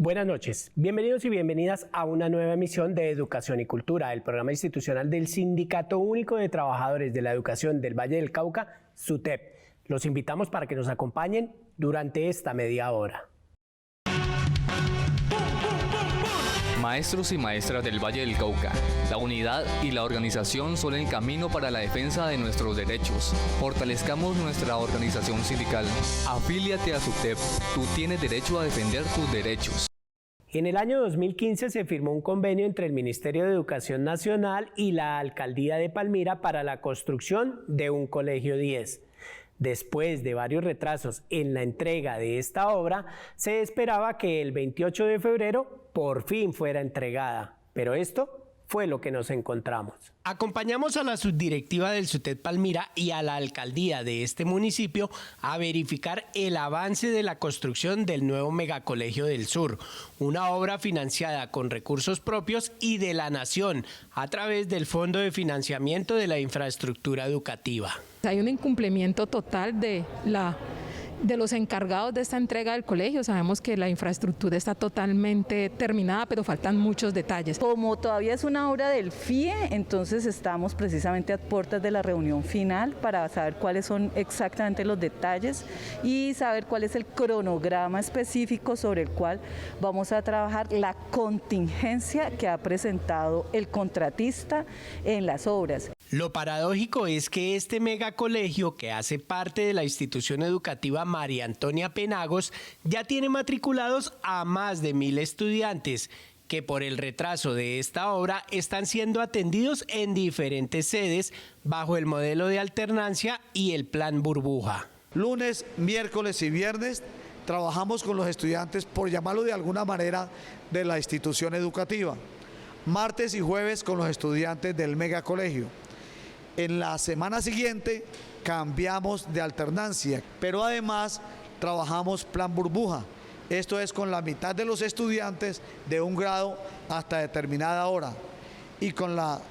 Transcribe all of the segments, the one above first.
Buenas noches, bienvenidos y bienvenidas a una nueva emisión de Educación y Cultura, el programa institucional del Sindicato Único de Trabajadores de la Educación del Valle del Cauca, SUTEP. Los invitamos para que nos acompañen durante esta media hora. Maestros y maestras del Valle del Cauca, la unidad y la organización son el camino para la defensa de nuestros derechos. Fortalezcamos nuestra organización sindical. Afíliate a SUTEP, tú tienes derecho a defender tus derechos. En el año 2015 se firmó un convenio entre el Ministerio de Educación Nacional y la Alcaldía de Palmira para la construcción de un colegio 10. Después de varios retrasos en la entrega de esta obra, se esperaba que el 28 de febrero por fin fuera entregada, pero esto fue lo que nos encontramos. Acompañamos a la subdirectiva del SUTEP Palmira y a la alcaldía de este municipio a verificar el avance de la construcción del nuevo Megacolegio del Sur, una obra financiada con recursos propios y de la Nación a través del Fondo de Financiamiento de la Infraestructura Educativa. Hay un incumplimiento total de los encargados de esta entrega del colegio. Sabemos que la infraestructura está totalmente terminada, pero faltan muchos detalles. Como todavía es una obra del FIE, entonces estamos precisamente a puertas de la reunión final para saber cuáles son exactamente los detalles y saber cuál es el cronograma específico sobre el cual vamos a trabajar la contingencia que ha presentado el contratista en las obras. Lo paradójico es que este megacolegio, que hace parte de la institución educativa María Antonia Penagos, ya tiene matriculados a más de 1.000 estudiantes, que por el retraso de esta obra están siendo atendidos en diferentes sedes bajo el modelo de alternancia y el plan burbuja. Lunes, miércoles y viernes trabajamos con los estudiantes, por llamarlo de alguna manera, de la institución educativa. Martes y jueves con los estudiantes del megacolegio. En la semana siguiente cambiamos de alternancia, pero además trabajamos plan burbuja. Esto es con la mitad de los estudiantes de un grado hasta determinada hora. Y con la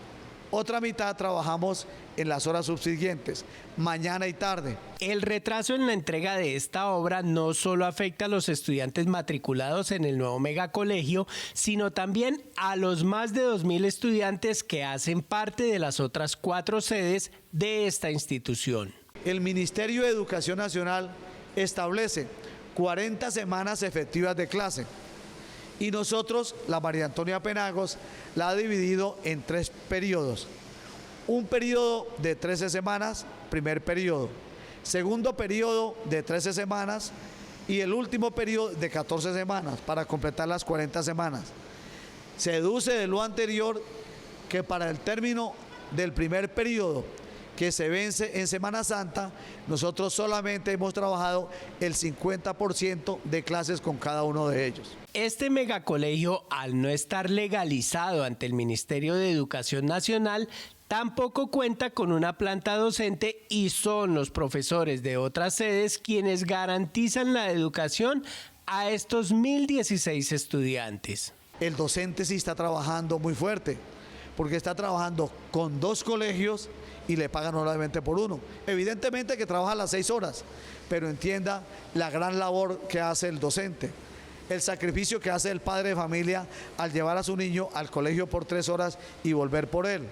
otra mitad trabajamos en las horas subsiguientes, mañana y tarde. El retraso en la entrega de esta obra no solo afecta a los estudiantes matriculados en el nuevo megacolegio, sino también a los más de 2.000 estudiantes que hacen parte de las otras 4 sedes de esta institución. El Ministerio de Educación Nacional establece 40 semanas efectivas de clase y nosotros, la María Antonia Penagos, la ha dividido en 3 periodos. Un periodo de 13 semanas, primer periodo. Segundo periodo de 13 semanas y el último periodo de 14 semanas para completar las 40 semanas. Se deduce de lo anterior que para el término del primer periodo, que se vence en Semana Santa, nosotros solamente hemos trabajado el 50% de clases con cada uno de ellos. Este megacolegio, al no estar legalizado ante el Ministerio de Educación Nacional, tampoco cuenta con una planta docente y son los profesores de otras sedes quienes garantizan la educación a estos 1.016 estudiantes. El docente sí está trabajando muy fuerte, porque está trabajando con 2 colegios y le pagan solamente por uno. Evidentemente que trabaja las 6 horas, pero entienda la gran labor que hace el docente. El sacrificio que hace el padre de familia al llevar a su niño al colegio por 3 horas y volver por él.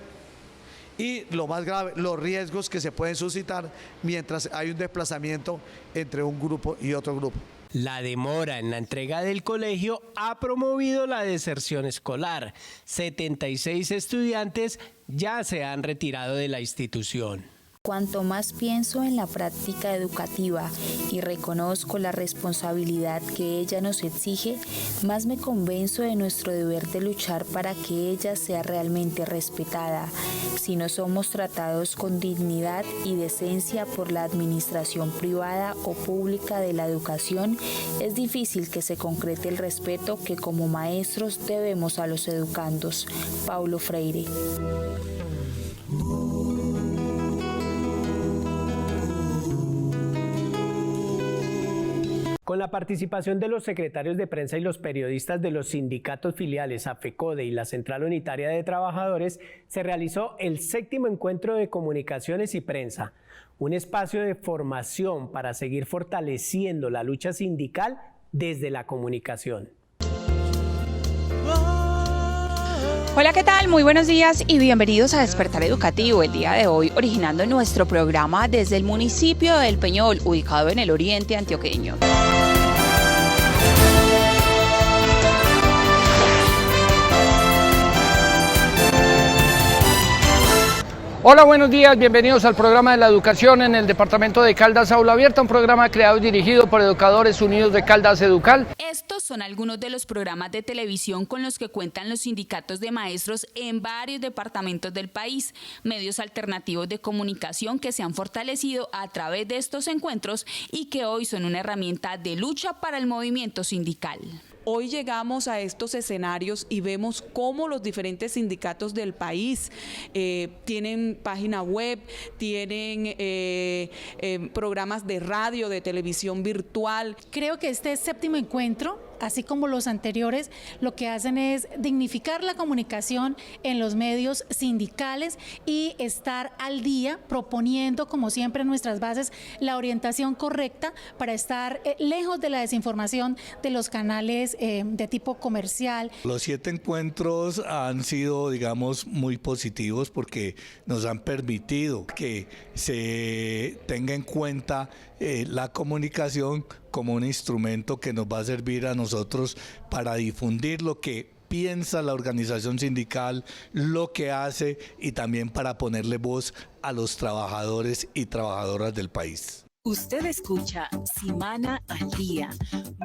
Y lo más grave, los riesgos que se pueden suscitar mientras hay un desplazamiento entre un grupo y otro grupo. La demora en la entrega del colegio ha promovido la deserción escolar. 76 estudiantes ya se han retirado de la institución. Cuanto más pienso en la práctica educativa y reconozco la responsabilidad que ella nos exige, más me convenzo de nuestro deber de luchar para que ella sea realmente respetada. Si no somos tratados con dignidad y decencia por la administración privada o pública de la educación, es difícil que se concrete el respeto que como maestros debemos a los educandos. Paulo Freire. Con la participación de los secretarios de prensa y los periodistas de los sindicatos filiales AFECODE y la Central Unitaria de Trabajadores, se realizó el 7º encuentro de comunicaciones y prensa, un espacio de formación para seguir fortaleciendo la lucha sindical desde la comunicación. Hola, ¿qué tal? Muy buenos días y bienvenidos a Despertar Educativo. El día de hoy, originando nuestro programa desde el municipio de El Peñol, ubicado en el oriente antioqueño. Hola, buenos días, bienvenidos al programa de la educación en el departamento de Caldas Aula Abierta, un programa creado y dirigido por Educadores Unidos de Caldas Educal. Estos son algunos de los programas de televisión con los que cuentan los sindicatos de maestros en varios departamentos del país, medios alternativos de comunicación que se han fortalecido a través de estos encuentros y que hoy son una herramienta de lucha para el movimiento sindical. Hoy llegamos a estos escenarios y vemos cómo los diferentes sindicatos del país tienen página web, tienen programas de radio, de televisión virtual. Creo que este séptimo encuentro, así como los anteriores, lo que hacen es dignificar la comunicación en los medios sindicales y estar al día proponiendo, como siempre en nuestras bases, la orientación correcta para estar lejos de la desinformación de los canales de tipo comercial. Los 7 encuentros han sido, digamos, muy positivos porque nos han permitido que se tenga en cuenta la comunicación como un instrumento que nos va a servir a nosotros para difundir lo que piensa la organización sindical, lo que hace y también para ponerle voz a los trabajadores y trabajadoras del país. Usted escucha Semana al Día,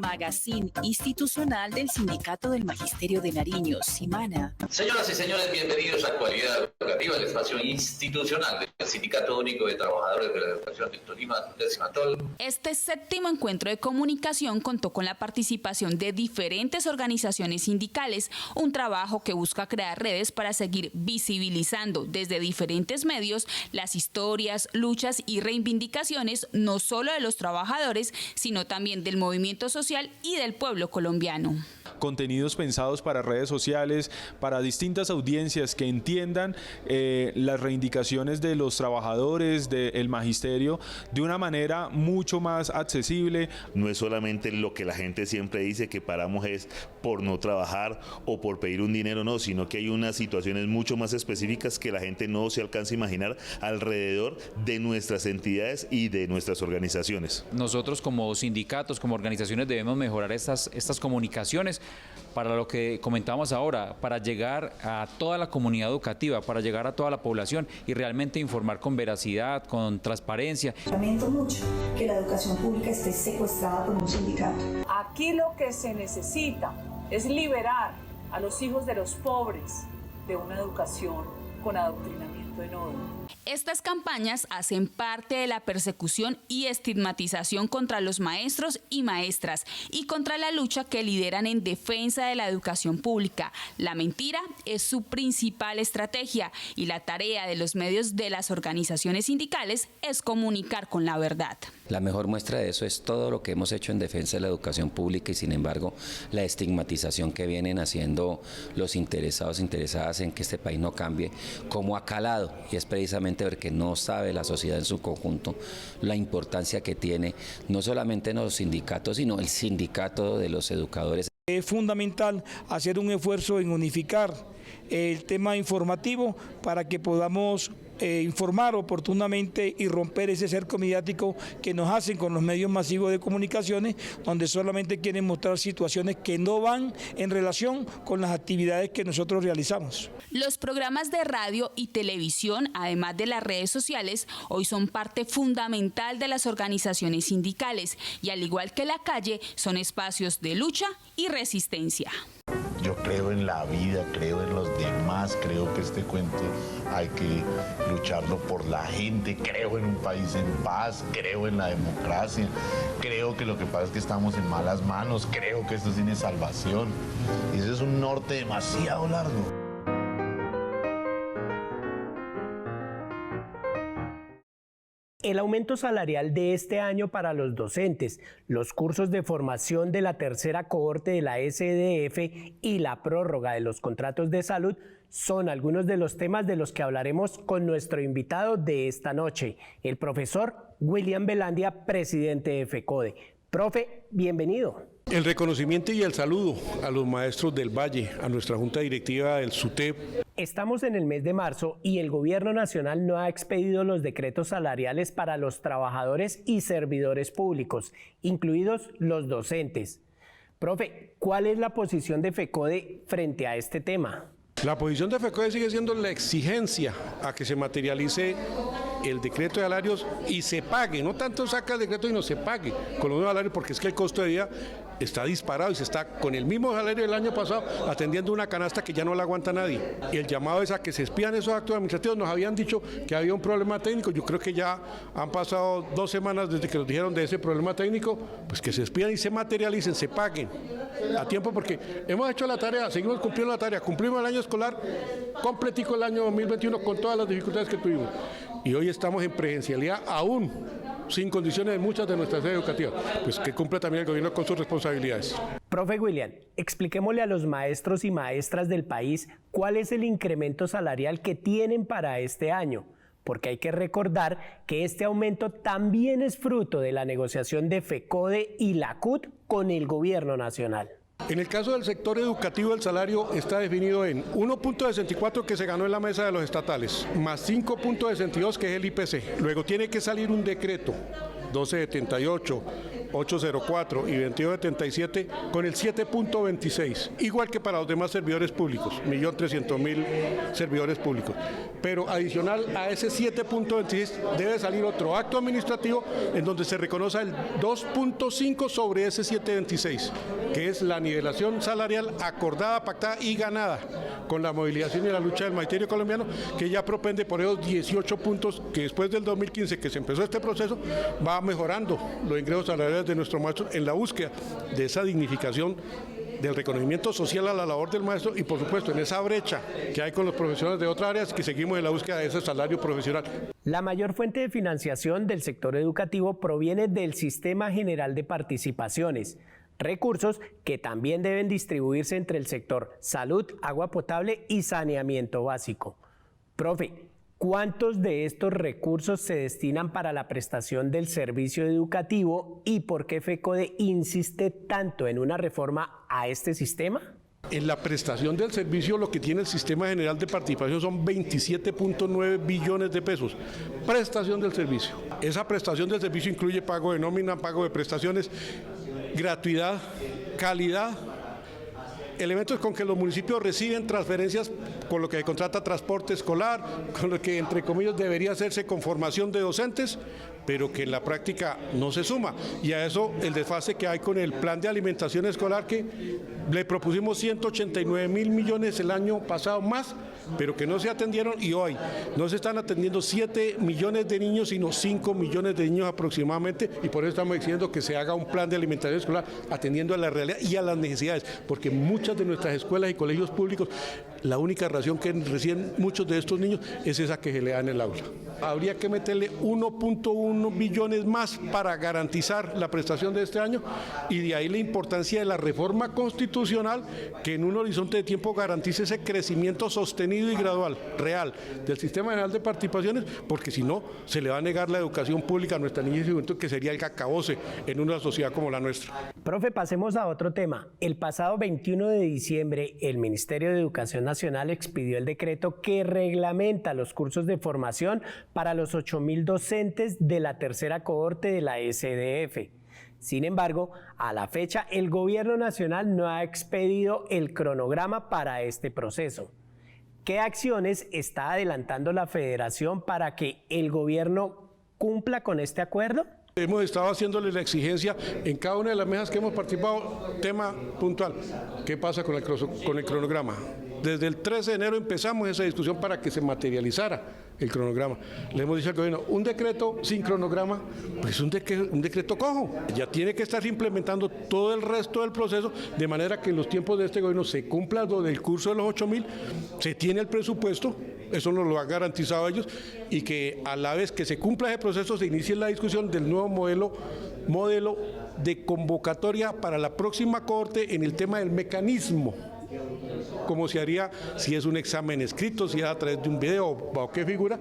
magazine institucional del Sindicato del Magisterio de Nariño, Semana. Señoras y señores, bienvenidos a Actualidad Educativa, el espacio institucional del Sindicato Único de Trabajadores de la Educación de Tolima, Simatol. Este séptimo encuentro de comunicación contó con la participación de diferentes organizaciones sindicales, un trabajo que busca crear redes para seguir visibilizando desde diferentes medios las historias, luchas y reivindicaciones no solo de los trabajadores, sino también del movimiento social y del pueblo colombiano. Contenidos pensados para redes sociales, para distintas audiencias que entiendan las reivindicaciones de los trabajadores, del magisterio, de una manera mucho más accesible. No es solamente lo que la gente siempre dice, que paramos es por no trabajar o por pedir un dinero, no, sino que hay unas situaciones mucho más específicas que la gente no se alcanza a imaginar alrededor de nuestras entidades y de nuestras organizaciones. Nosotros como sindicatos, como organizaciones debemos mejorar estas comunicaciones para lo que comentábamos ahora, para llegar a toda la comunidad educativa, para llegar a toda la población y realmente informar con veracidad, con transparencia. Lamento mucho que la educación pública esté secuestrada por un sindicato. Aquí lo que se necesita es liberar a los hijos de los pobres de una educación con adoctrinamiento en odio. Estas campañas hacen parte de la persecución y estigmatización contra los maestros y maestras y contra la lucha que lideran en defensa de la educación pública. La mentira es su principal estrategia y la tarea de los medios de las organizaciones sindicales es comunicar con la verdad. La mejor muestra de eso es todo lo que hemos hecho en defensa de la educación pública y sin embargo la estigmatización que vienen haciendo los interesados, interesadas en que este país no cambie, como ha calado, y es precisamente porque no sabe la sociedad en su conjunto la importancia que tiene no solamente en los sindicatos, sino el sindicato de los educadores. Es fundamental hacer un esfuerzo en unificar el tema informativo para que podamos informar oportunamente y romper ese cerco mediático que nos hacen con los medios masivos de comunicaciones, donde solamente quieren mostrar situaciones que no van en relación con las actividades que nosotros realizamos. Los programas de radio y televisión, además de las redes sociales, hoy son parte fundamental de las organizaciones sindicales y al igual que la calle, son espacios de lucha y resistencia. Yo creo en la vida, creo en los demás, creo que este cuento hay que lucharlo por la gente, creo en un país en paz, creo en la democracia, creo que lo que pasa es que estamos en malas manos, creo que esto tiene salvación y ese es un norte demasiado largo. El aumento salarial de este año para los docentes, los cursos de formación de la tercera cohorte de la SDF y la prórroga de los contratos de salud son algunos de los temas de los que hablaremos con nuestro invitado de esta noche, el profesor William Velandia, presidente de FECODE. Profe, bienvenido. El reconocimiento y el saludo a los maestros del Valle, a nuestra Junta Directiva del SUTEP. Estamos en el mes de marzo y el Gobierno Nacional no ha expedido los decretos salariales para los trabajadores y servidores públicos, incluidos los docentes. Profe, ¿cuál es la posición de FECODE frente a este tema? La posición de FECODE sigue siendo la exigencia a que se materialice el decreto de salarios y se pague, no tanto saca el decreto y no se pague con los nuevos salarios, porque es que el costo de vida está disparado y se está con el mismo salario del año pasado atendiendo una canasta que ya no la aguanta nadie. Y el llamado es a que se expidan esos actos administrativos. Nos habían dicho que había un problema técnico, yo creo que ya han pasado 2 semanas desde que nos dijeron de ese problema técnico, pues que se expidan y se materialicen, se paguen a tiempo, porque hemos hecho la tarea, seguimos cumpliendo la tarea, cumplimos el año escolar completico el año 2021 con todas las dificultades que tuvimos. Y hoy estamos en presencialidad aún sin condiciones en muchas de nuestras sedes educativas, pues que cumpla también el gobierno con sus responsabilidades. Profe William, expliquémosle a los maestros y maestras del país cuál es el incremento salarial que tienen para este año, porque hay que recordar que este aumento también es fruto de la negociación de FECODE y la CUT con el gobierno nacional. En el caso del sector educativo, el salario está definido en 1.64 que se ganó en la mesa de los estatales, más 5.62 que es el IPC. Luego tiene que salir un decreto 1278, 804 y 2277 con el 7.26, igual que para los demás servidores públicos, 1.300.000 servidores públicos. Pero adicional a ese 7.26 debe salir otro acto administrativo en donde se reconoce el 2.5 sobre ese 7.26, que es la nivelación salarial acordada, pactada y ganada con la movilización y la lucha del magisterio colombiano, que ya propende por esos 18 puntos que después del 2015 que se empezó este proceso va mejorando los ingresos salariales de nuestros maestros en la búsqueda de esa dignificación del reconocimiento social a la labor del maestro y por supuesto en esa brecha que hay con los profesionales de otras áreas que seguimos en la búsqueda de ese salario profesional. La mayor fuente de financiación del sector educativo proviene del Sistema General de Participaciones, recursos que también deben distribuirse entre el sector salud, agua potable y saneamiento básico. Profe, ¿cuántos de estos recursos se destinan para la prestación del servicio educativo y por qué FECODE insiste tanto en una reforma a este sistema? En la prestación del servicio lo que tiene el Sistema General de Participación son 27.9 billones de pesos. Prestación del servicio. Esa prestación del servicio incluye pago de nómina, pago de prestaciones, gratuidad, calidad, elementos con que los municipios reciben transferencias con lo que se contrata transporte escolar, con lo que entre comillas debería hacerse con formación de docentes, pero que en la práctica no se suma. Y a eso el desfase que hay con el plan de alimentación escolar, que le propusimos 189.000 millones el año pasado más, pero que no se atendieron, y hoy no se están atendiendo 7 millones de niños, sino 5 millones de niños aproximadamente, y por eso estamos exigiendo que se haga un plan de alimentación escolar atendiendo a la realidad y a las necesidades, porque muchas de nuestras escuelas y colegios públicos, la única ración que reciben muchos de estos niños es esa que se le da en el aula. Habría que meterle 1.1 billones más para garantizar la prestación de este año, y de ahí la importancia de la reforma constitucional que en un horizonte de tiempo garantice ese crecimiento sostenido y gradual, real, del Sistema General de Participaciones, porque si no, se le va a negar la educación pública a nuestra niña y juventud, que sería el acabose en una sociedad como la nuestra. Profe, pasemos a otro tema. El pasado 21 de diciembre, el Ministerio de Educación Nacional expidió el decreto que reglamenta los cursos de formación para los 8.000 docentes de la tercera cohorte de la SDF. Sin embargo, a la fecha, el Gobierno Nacional no ha expedido el cronograma para este proceso. ¿Qué acciones está adelantando la Federación para que el gobierno cumpla con este acuerdo? Hemos estado haciéndole la exigencia en cada una de las mesas que hemos participado, tema puntual, ¿qué pasa con el cronograma? Desde el 13 de enero empezamos esa discusión para que se materializara el cronograma. Le hemos dicho al gobierno, un decreto sin cronograma, pues un decreto cojo. Ya tiene que estar implementando todo el resto del proceso, de manera que en los tiempos de este gobierno se cumpla lo del curso de los 8.000, se tiene el presupuesto, eso nos lo han garantizado ellos, y que a la vez que se cumpla ese proceso se inicie la discusión del nuevo modelo de convocatoria para la próxima cohorte en el tema del mecanismo como se haría si es un examen escrito, si es a través de un video o bajo qué figura,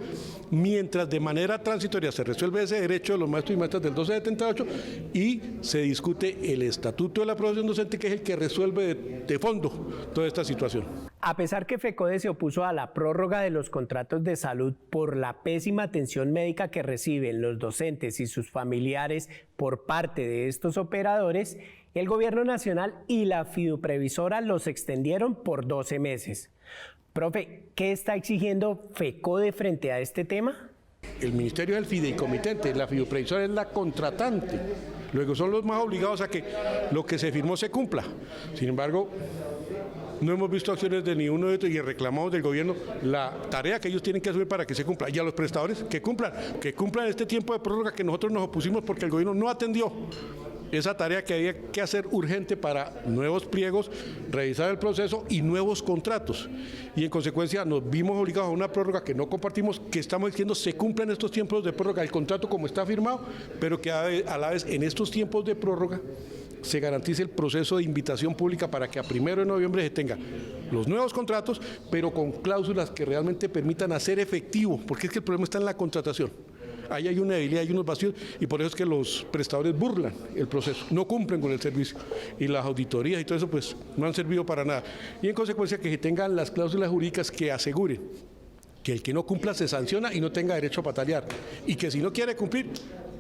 mientras de manera transitoria se resuelve ese derecho de los maestros y maestras del 1278 y se discute el estatuto de la profesión docente, que es el que resuelve de fondo toda esta situación. A pesar que FECODE se opuso a la prórroga de los contratos de salud por la pésima atención médica que reciben los docentes y sus familiares por parte de estos operadores, el Gobierno Nacional y la Fiduprevisora los extendieron por 12 meses. Profe, ¿qué está exigiendo FECODE frente a este tema? El Ministerio es el fideicomitente, la Fiduprevisora es la contratante. Luego son los más obligados a que lo que se firmó se cumpla. Sin embargo, no hemos visto acciones de ni uno de estos y reclamamos del gobierno la tarea que ellos tienen que asumir para que se cumpla. Y a los prestadores que cumplan este tiempo de prórroga que nosotros nos opusimos porque el gobierno no atendió esa tarea que había que hacer urgente para nuevos pliegos, revisar el proceso y nuevos contratos. Y en consecuencia nos vimos obligados a una prórroga que no compartimos, que estamos diciendo se cumplen estos tiempos de prórroga, el contrato como está firmado, pero que a la vez en estos tiempos de prórroga se garantice el proceso de invitación pública para que a 1 de noviembre se tengan los nuevos contratos, pero con cláusulas que realmente permitan hacer efectivo, porque es que el problema está en la contratación. Ahí hay una debilidad, hay unos vacíos y por eso es que los prestadores burlan el proceso, no cumplen con el servicio y las auditorías y todo eso pues no han servido para nada. Y en consecuencia que se tengan las cláusulas jurídicas que aseguren que el que no cumpla se sanciona y no tenga derecho a patalear y que si no quiere cumplir,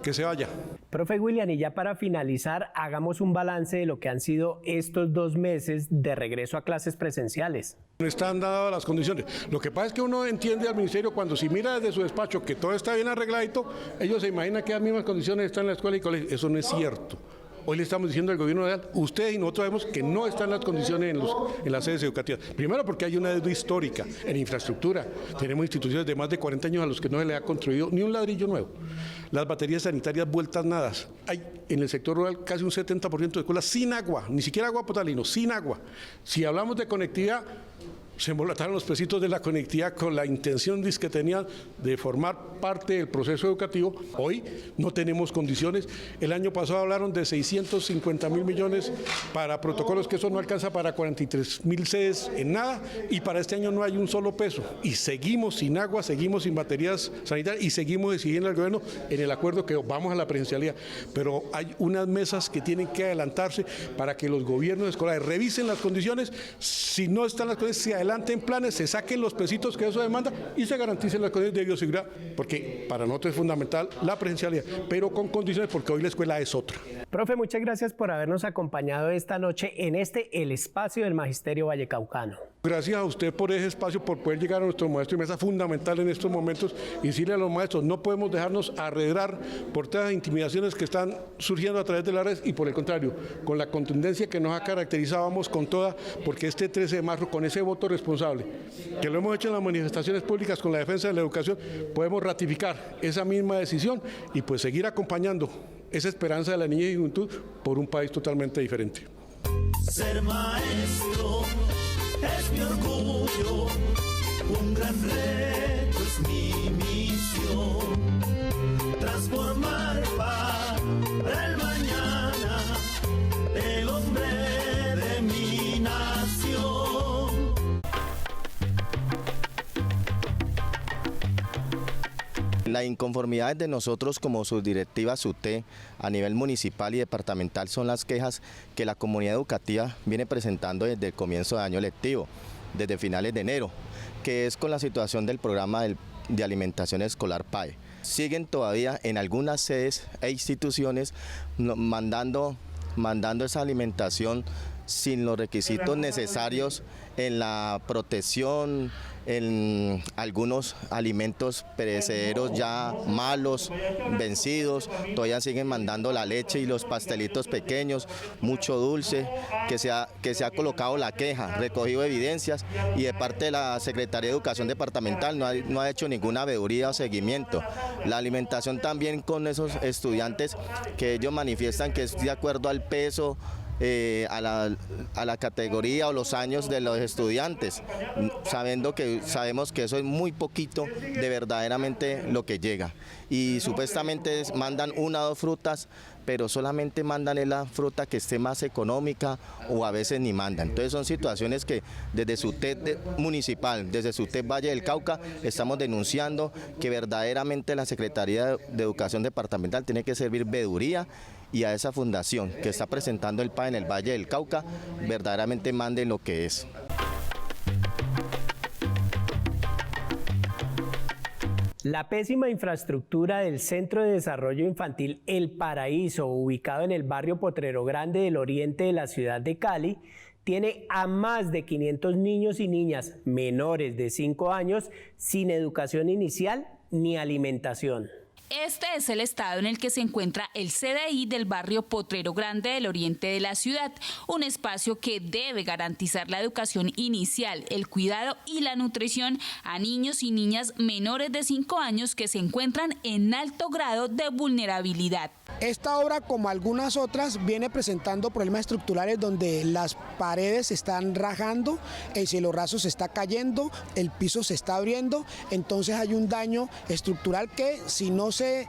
que se vaya. Profe William, y ya para finalizar, hagamos un balance de lo que han sido estos 2 meses de regreso a clases presenciales. No están dadas las condiciones. Lo que pasa es que uno entiende al ministerio cuando si mira desde su despacho que todo está bien arregladito, ellos se imaginan que las mismas condiciones están en la escuela y colegio. Eso no es cierto. Hoy le estamos diciendo al gobierno nacional, ustedes y nosotros vemos que no están las condiciones en las sedes educativas. Primero porque hay una deuda histórica en infraestructura. Tenemos instituciones de más de 40 años a los que no se le ha construido ni un ladrillo nuevo. Las baterías sanitarias vueltas nadas. Hay en el sector rural casi un 70% de escuelas sin agua, ni siquiera agua potable, no, sin agua. Si hablamos de conectividad, se embolataron los pesitos de la conectividad con la intención que tenían de formar parte del proceso educativo. Hoy no tenemos condiciones. El año pasado hablaron de 650.000 millones para protocolos, que eso no alcanza para 43.000 sedes en nada, y para este año no hay un solo peso. Y seguimos sin agua, seguimos sin baterías sanitarias y seguimos exigiendo al gobierno en el acuerdo que vamos a la presencialidad. Pero hay unas mesas que tienen que adelantarse para que los gobiernos escolares revisen las condiciones. Si no están las condiciones, se adelanten planes, se saquen los pesitos que eso demanda y se garanticen las condiciones de bioseguridad, porque para nosotros es fundamental la presencialidad, pero con condiciones, porque hoy la escuela es otra. Profe, muchas gracias por habernos acompañado esta noche en el espacio del Magisterio Vallecaucano. Gracias a usted por ese espacio, por poder llegar a nuestro maestro y mesa fundamental en estos momentos y decirle a los maestros, no podemos dejarnos arredrar por todas las intimidaciones que están surgiendo a través de la red y por el contrario, con la contundencia que nos ha caracterizado, vamos con toda, porque este 13 de marzo, con ese voto responsable, que lo hemos hecho en las manifestaciones públicas con la defensa de la educación, podemos ratificar esa misma decisión y pues seguir acompañando esa esperanza de la niñez y juventud por un país totalmente diferente. Ser maestro es mi orgullo, un gran reto es mi misión, transformar para el mañana el hombre de mi nación. La inconformidad de nosotros como subdirectiva SUTE a nivel municipal y departamental son las quejas que la comunidad educativa viene presentando desde el comienzo de año lectivo, desde finales de enero, que es con la situación del programa de alimentación escolar PAE. Siguen todavía en algunas sedes e instituciones mandando esa alimentación sin los requisitos necesarios en la protección, en algunos alimentos perecederos ya malos, vencidos, todavía siguen mandando la leche y los pastelitos pequeños, mucho dulce, que se ha colocado la queja, recogido evidencias y de parte de la Secretaría de Educación Departamental no ha hecho ninguna veeduría o seguimiento. La alimentación también con esos estudiantes que ellos manifiestan que es de acuerdo al peso, a la categoría o los años de los estudiantes, sabemos que eso es muy poquito de verdaderamente lo que llega, y supuestamente mandan 1 o 2 frutas pero solamente mandan la fruta que esté más económica o a veces ni mandan. Entonces son situaciones que desde SUTEP municipal, desde SUTEP Valle del Cauca, estamos denunciando que verdaderamente la Secretaría de Educación Departamental tiene que servir veeduría y a esa fundación que está presentando el PAE en el Valle del Cauca, verdaderamente manden lo que es. La pésima infraestructura del Centro de Desarrollo Infantil El Paraíso, ubicado en el barrio Potrero Grande del oriente de la ciudad de Cali, tiene a más de 500 niños y niñas menores de 5 años sin educación inicial ni alimentación. Este es el estado en el que se encuentra el CDI del barrio Potrero Grande del oriente de la ciudad, un espacio que debe garantizar la educación inicial, el cuidado y la nutrición a niños y niñas menores de 5 años que se encuentran en alto grado de vulnerabilidad. Esta obra, como algunas otras, viene presentando problemas estructurales donde las paredes se están rajando, el cielo raso se está cayendo, el piso se está abriendo, entonces hay un daño estructural que si no se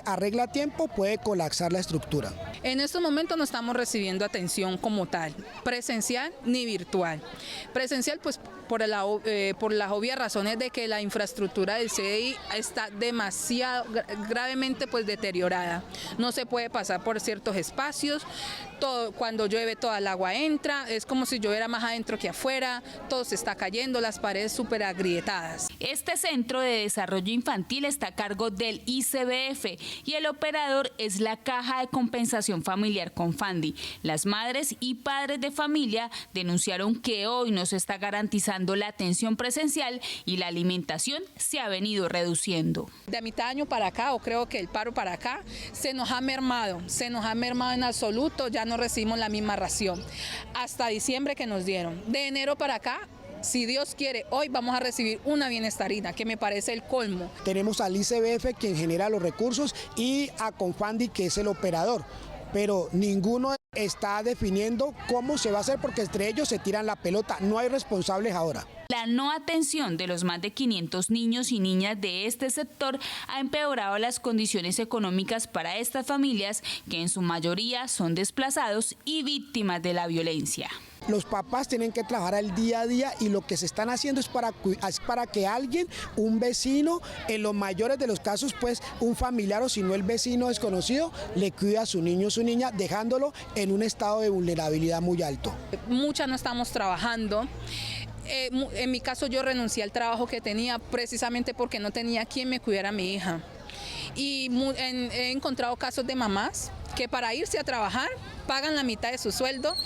arregla a tiempo puede colapsar la estructura. En estos momentos no estamos recibiendo atención como tal, presencial ni virtual. Presencial pues por las obvias razones de que la infraestructura del CDI está demasiado gravemente pues deteriorada. No se puede pasar por ciertos espacios, cuando llueve toda el agua entra, es como si lloviera más adentro que afuera, todo se está cayendo, las paredes súper agrietadas. Este Centro de Desarrollo Infantil está a cargo del ICBF y el operador es la Caja de Compensación Familiar Confandi. Las madres y padres de familia denunciaron que hoy no se está garantizando la atención presencial y la alimentación se ha venido reduciendo. De mitad de año para acá, o creo que el paro para acá, se nos ha mermado en absoluto, ya no recibimos la misma ración. Hasta diciembre que nos dieron. De enero para acá, si Dios quiere, hoy vamos a recibir una bienestarina, que me parece el colmo. Tenemos al ICBF, quien genera los recursos, y a Confandi, que es el operador, pero ninguno está definiendo cómo se va a hacer porque entre ellos se tiran la pelota, no hay responsables ahora. La no atención de los más de 500 niños y niñas de este sector ha empeorado las condiciones económicas para estas familias que en su mayoría son desplazados y víctimas de la violencia. Los papás tienen que trabajar al día a día y lo que se están haciendo es para que alguien, un vecino, en los mayores de los casos, pues un familiar o si no el vecino desconocido, le cuida a su niño o su niña, dejándolo en un estado de vulnerabilidad muy alto. Muchas no estamos trabajando. En mi caso yo renuncié al trabajo que tenía precisamente porque no tenía quien me cuidara a mi hija. Y he encontrado casos de mamás que para irse a trabajar pagan la mitad de su sueldo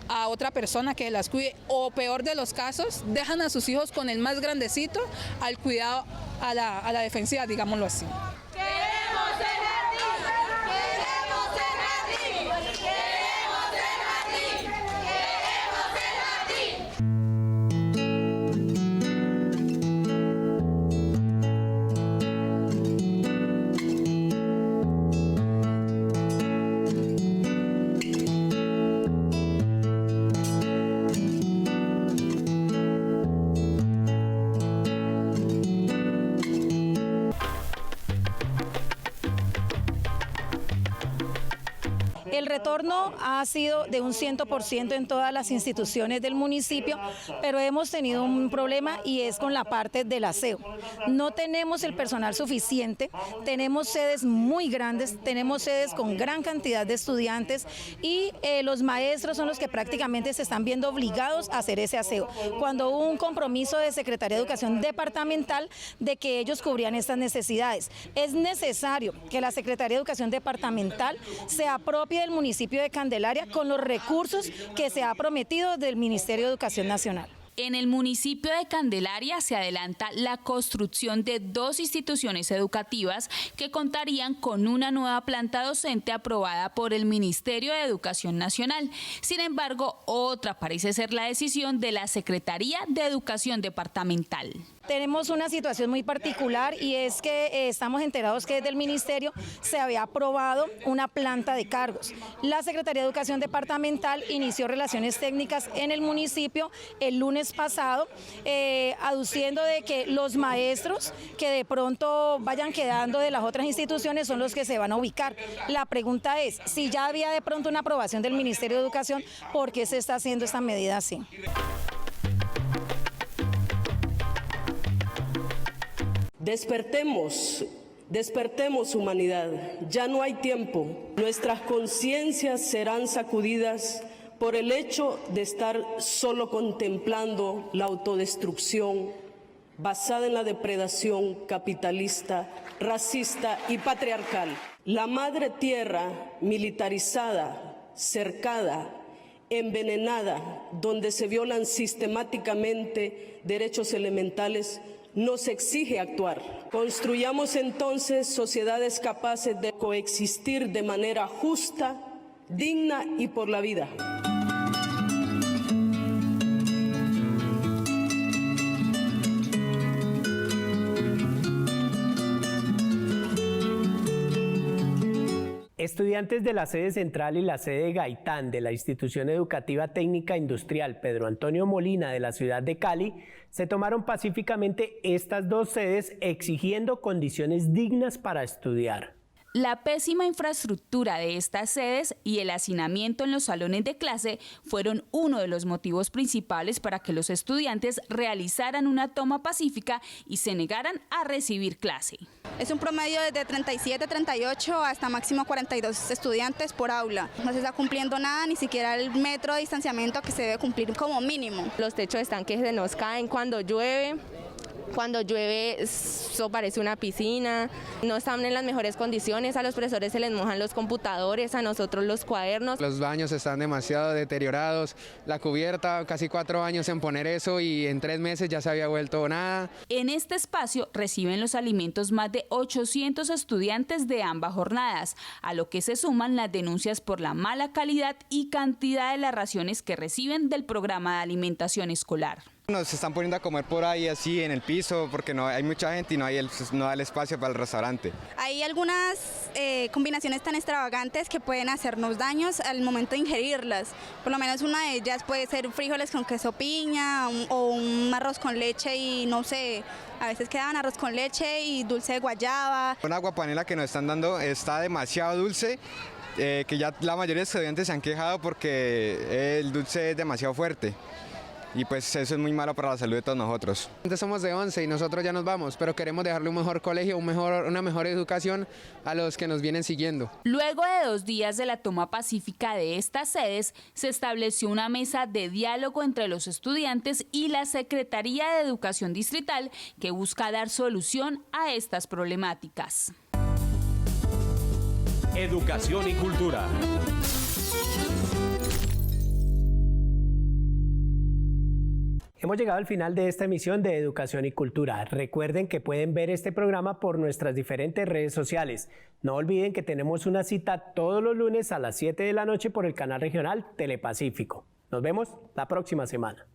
a otra persona que las cuide, o peor de los casos, dejan a sus hijos con el más grandecito al cuidado, a la defensiva, digámoslo así. El retorno ha sido de un 100% en todas las instituciones del municipio, pero hemos tenido un problema y es con la parte del aseo. No tenemos el personal suficiente, tenemos sedes muy grandes, tenemos sedes con gran cantidad de estudiantes y los maestros son los que prácticamente se están viendo obligados a hacer ese aseo, cuando hubo un compromiso de Secretaría de Educación Departamental de que ellos cubrían estas necesidades. Es necesario que la Secretaría de Educación Departamental se apropie del municipio de Candelaria con los recursos que se ha prometido del Ministerio de Educación Nacional. En el municipio de Candelaria se adelanta la construcción de 2 instituciones educativas que contarían con una nueva planta docente aprobada por el Ministerio de Educación Nacional. Sin embargo, otra parece ser la decisión de la Secretaría de Educación Departamental. Tenemos una situación muy particular y es que estamos enterados que desde el Ministerio se había aprobado una planta de cargos. La Secretaría de Educación Departamental inició relaciones técnicas en el municipio el lunes mes pasado, aduciendo de que los maestros que de pronto vayan quedando de las otras instituciones son los que se van a ubicar. La pregunta es, si ya había de pronto una aprobación del Ministerio de Educación, ¿por qué se está haciendo esta medida así? Despertemos humanidad, ya no hay tiempo. Nuestras conciencias serán sacudidas por el hecho de estar solo contemplando la autodestrucción basada en la depredación capitalista, racista y patriarcal. La madre tierra militarizada, cercada, envenenada, donde se violan sistemáticamente derechos elementales, nos exige actuar. Construyamos entonces sociedades capaces de coexistir de manera justa, digna y por la vida. Estudiantes de la sede central y la sede Gaitán de la Institución Educativa Técnica Industrial Pedro Antonio Molina de la ciudad de Cali se tomaron pacíficamente estas dos sedes exigiendo condiciones dignas para estudiar. La pésima infraestructura de estas sedes y el hacinamiento en los salones de clase fueron uno de los motivos principales para que los estudiantes realizaran una toma pacífica y se negaran a recibir clase. Es un promedio desde 37, 38 hasta máximo 42 estudiantes por aula. No se está cumpliendo nada, ni siquiera el metro de distanciamiento que se debe cumplir como mínimo. Los techos están que se nos caen cuando llueve. Cuando llueve, eso parece una piscina, no están en las mejores condiciones, a los profesores se les mojan los computadores, a nosotros los cuadernos. Los baños están demasiado deteriorados, la cubierta, casi 4 años en poner eso y en 3 meses ya se había vuelto nada. En este espacio reciben los alimentos más de 800 estudiantes de ambas jornadas, a lo que se suman las denuncias por la mala calidad y cantidad de las raciones que reciben del programa de alimentación escolar. Nos están poniendo a comer por ahí así en el piso porque no hay mucha gente y no da el espacio para el restaurante. Hay algunas combinaciones tan extravagantes que pueden hacernos daños al momento de ingerirlas. Por lo menos una de ellas puede ser frijoles con queso piña o un arroz con leche y no sé, a veces quedan arroz con leche y dulce de guayaba. Una aguapanela que nos están dando está demasiado dulce. Que ya la mayoría de estudiantes se han quejado porque el dulce es demasiado fuerte. Y pues eso es muy malo para la salud de todos nosotros. Somos de 11 y nosotros ya nos vamos, pero queremos dejarle un mejor colegio, una mejor educación a los que nos vienen siguiendo. Luego de 2 días de la toma pacífica de estas sedes, se estableció una mesa de diálogo entre los estudiantes y la Secretaría de Educación Distrital que busca dar solución a estas problemáticas. Educación y cultura. Hemos llegado al final de esta emisión de Educación y Cultura. Recuerden que pueden ver este programa por nuestras diferentes redes sociales. No olviden que tenemos una cita todos los lunes a las 7 de la noche por el canal regional Telepacífico. Nos vemos la próxima semana.